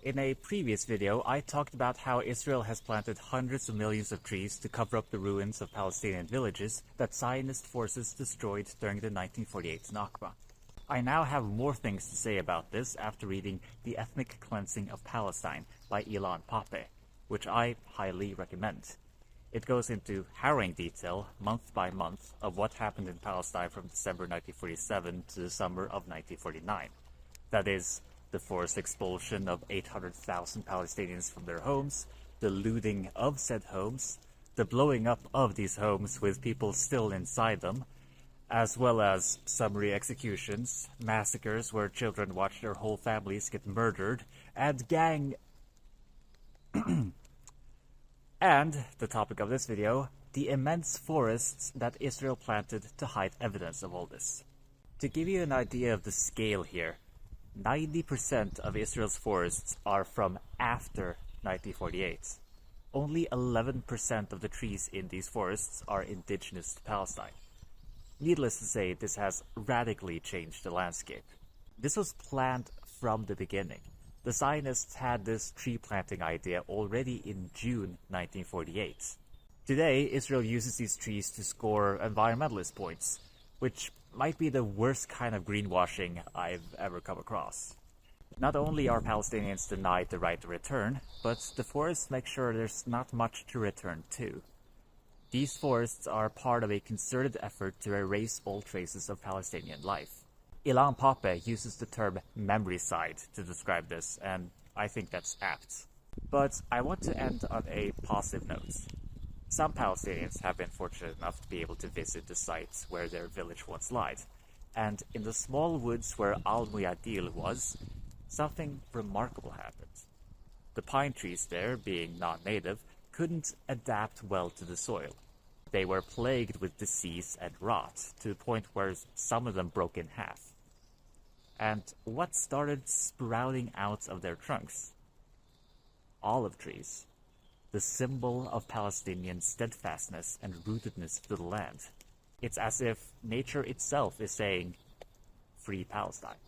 in a previous video, I talked about how Israel has planted hundreds of millions of trees to cover up the ruins of Palestinian villages that Zionist forces destroyed during the 1948 Nakba. I now have more things to say about this after reading The Ethnic Cleansing of Palestine by Ilan Pappé, which I highly recommend. It goes into harrowing detail, month by month, of what happened in Palestine from December 1947 to the summer of 1949. That is, the forced expulsion of 800,000 Palestinians from their homes, the looting of said homes, the blowing up of these homes with people still inside them, as well as summary executions, massacres where children watch their whole families get murdered, and And, the topic of this video, the immense forests that Israel planted to hide evidence of all this. To give you an idea of the scale here, 90% of Israel's forests are from after 1948. Only 11% of the trees in these forests are indigenous to Palestine. Needless to say, this has radically changed the landscape. This was planned from the beginning. The Zionists had this tree planting idea already in June 1948. Today, Israel uses these trees to score environmentalist points, which might be the worst kind of greenwashing I've ever come across. Not only are Palestinians denied the right to return, but the forests make sure there's not much to return to. These forests are part of a concerted effort to erase all traces of Palestinian life. Ilan Pappé uses the term memory-cide to describe this, and I think that's apt. But I want to end on a positive note. Some Palestinians have been fortunate enough to be able to visit the sites where their village once lied, and in the small woods where Al-Muyadil was, something remarkable happened. The pine trees there, being non-native, couldn't adapt well to the soil. They were plagued with disease and rot, to the point where some of them broke in half. And what started sprouting out of their trunks? Olive trees, the symbol of Palestinian steadfastness and rootedness to the land. It's as if nature itself is saying, "Free Palestine."